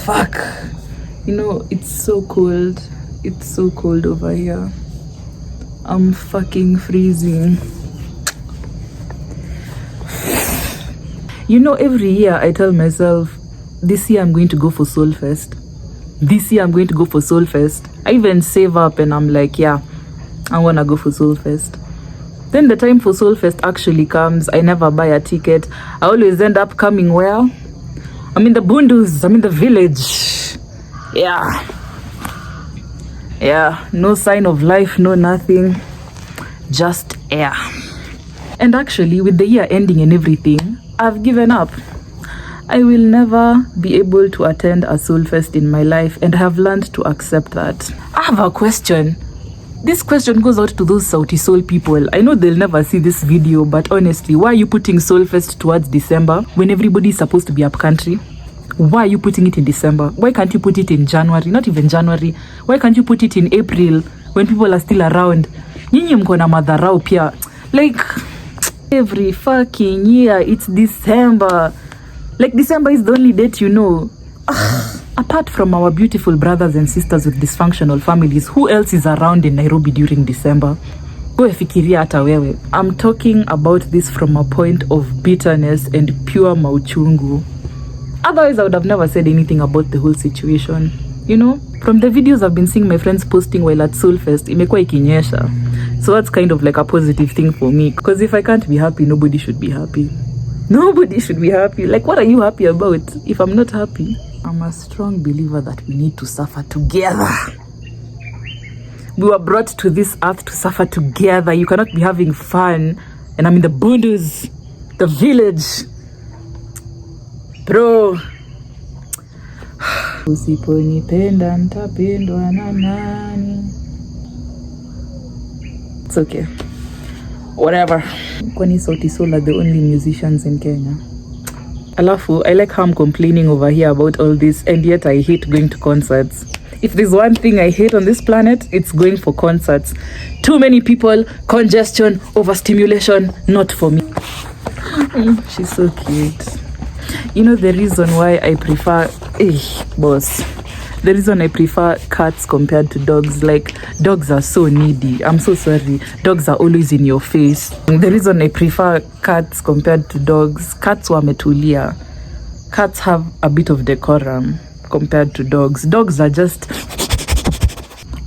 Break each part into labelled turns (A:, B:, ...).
A: Fuck. You know, it's so cold. It's so cold over here. I'm fucking freezing. You know, every year I tell myself, this year I'm going to go for Solfest. This year I'm going to go for Solfest. I even save up and I'm like, yeah, I wanna go for Solfest. Then the time for Solfest actually comes. I never buy a ticket. I always end up coming where? I'm in the bundus. I'm in the village. Yeah. Yeah. No sign of life, no nothing. Just air. And actually, with the year ending and everything, I've given up. I will never be able to attend a Solfest in my life, and I have learned to accept that. I have a question. This question goes out to those Sauti Soul people. I know they'll never see this video, but honestly, why are you putting Solfest towards December when everybody is supposed to be up country? Why are you putting it in December? Why can't you put it in January? Not even January. Why can't you put it in April when people are still around? Nyinyi mko na madharau pia. Like, every fucking year, it's December. Like, December is the only date you know. Apart from our beautiful brothers and sisters with dysfunctional families, who else is around in Nairobi during December? Fikiria hata wewe. I'm talking about this from a point of bitterness and pure mauchungu. Otherwise, I would have never said anything about the whole situation. You know, from the videos I've been seeing my friends posting while at Solfest, imekuwa ikinyesha. So that's kind of like a positive thing for me. Because if I can't be happy, nobody should be happy. Nobody should be happy. Like, what are you happy about if I'm not happy? I'm a strong believer that we need to suffer together. We were brought to this earth to suffer together. You cannot be having fun and I'm in the bundus, the village. Bro. Usiponipenda nitapendwa na nani? It's okay. Whatever. Kwani Sauti Sol are the only musicians in Kenya. Alafu, I like how I'm complaining over here about all this, and yet I hate going to concerts. If there's one thing I hate on this planet, it's going for concerts. Too many people, congestion, overstimulation, not for me. She's so cute. You know the reason why I prefer... boss. The reason I prefer cats compared to dogs, like, dogs are so needy. I'm so sorry. Dogs are always in your face. The reason I prefer cats compared to dogs, cats wametulia. Cats have a bit of decorum compared to dogs. Dogs are just...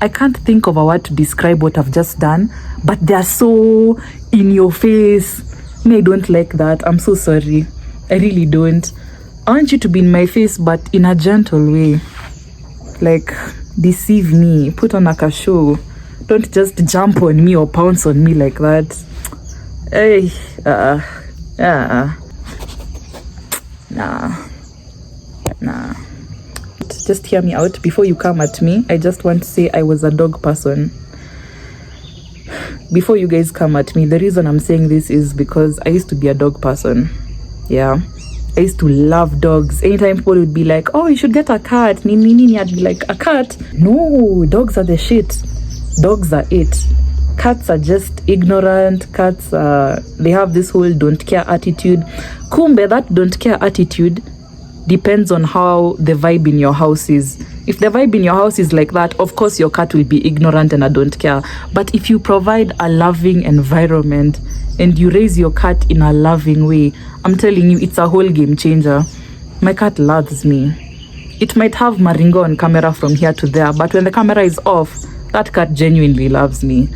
A: I can't think of a word to describe what I've just done, but they're so in your face. Me, I don't like that. I'm so sorry. I really don't. I want you to be in my face, but in a gentle way. Like, deceive me, put on like a show. Don't just jump on me or pounce on me like that. Hey, nah. Just hear me out before you come at me. I just want to say I was a dog person. Before you guys come at me, the reason I'm saying this is because I used to be a dog person. Yeah. I used to love dogs. Anytime people would be like, oh, you should get a cat, Nini, I'd be like, a cat? No, dogs are the shit. Dogs are it. Cats are just ignorant. Cats, they have this whole don't care attitude. Kumbe, that don't care attitude depends on how the vibe in your house is. If the vibe in your house is like that, of course your cat will be ignorant and I don't care. But if you provide a loving environment and you raise your cat in a loving way, I'm telling you, it's a whole game changer. My cat loves me. It might have Maringo on camera from here to there, but when the camera is off, that cat genuinely loves me.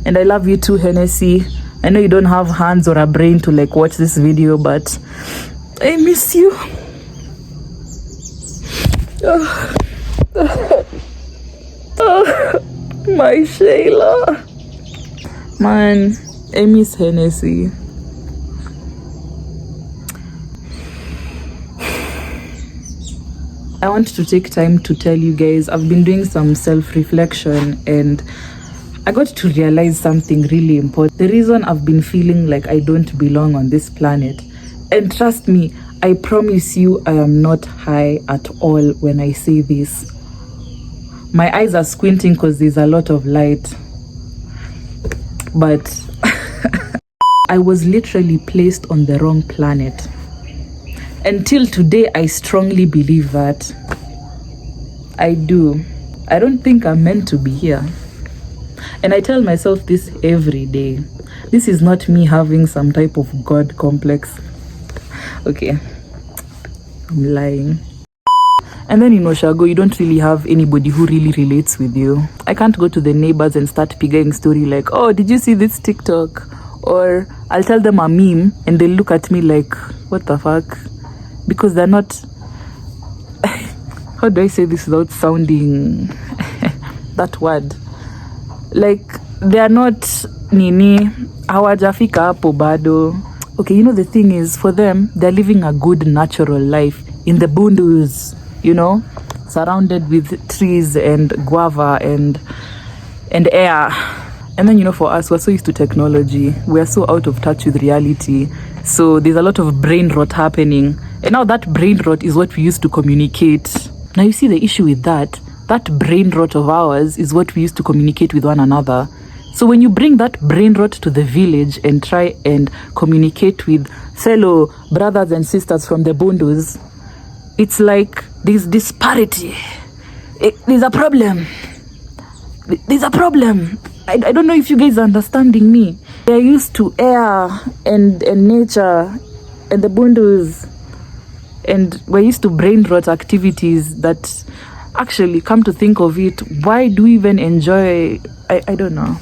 A: And I love you too, Hennessy. I know you don't have hands or a brain to like watch this video, but I miss you. My Shayla. Man, I miss Hennessy. I want to take time to tell you guys, I've been doing some self-reflection and I got to realize something really important. The reason I've been feeling like I don't belong on this planet, and trust me, I promise you I am not high at all when I say this. My eyes are squinting because there's a lot of light. But I was literally placed on the wrong planet. Until today, I strongly believe that. I do. I don't think I'm meant to be here. And I tell myself this every day. This is not me having some type of God complex. Okay, I'm lying. And then in Ushago, you don't really have anybody who really relates with you. I can't go to the neighbors and start pigging story like, oh, did you see this TikTok? Or I'll tell them a meme and they'll look at me like, what the fuck? Because they're not... How do I say this without sounding that word? Like, they're not nini, hawajafika hapo bado. Okay, you know, the thing is, for them, they're living a good natural life in the bundus, you know, surrounded with trees and guava and air. And then, you know, for us, we're so used to technology. We're so out of touch with reality. So there's a lot of brain rot happening. And now that brain rot is what we use to communicate. Now, you see the issue with that brain rot of ours is what we use to communicate with one another. So when you bring that brain rot to the village and try and communicate with fellow brothers and sisters from the bundus, it's like there's disparity. There's a problem. There's a problem. I don't know if you guys are understanding me. They're used to air and nature and the bundus. And we're used to brain rot activities that actually, come to think of it, why do we even enjoy? I don't know.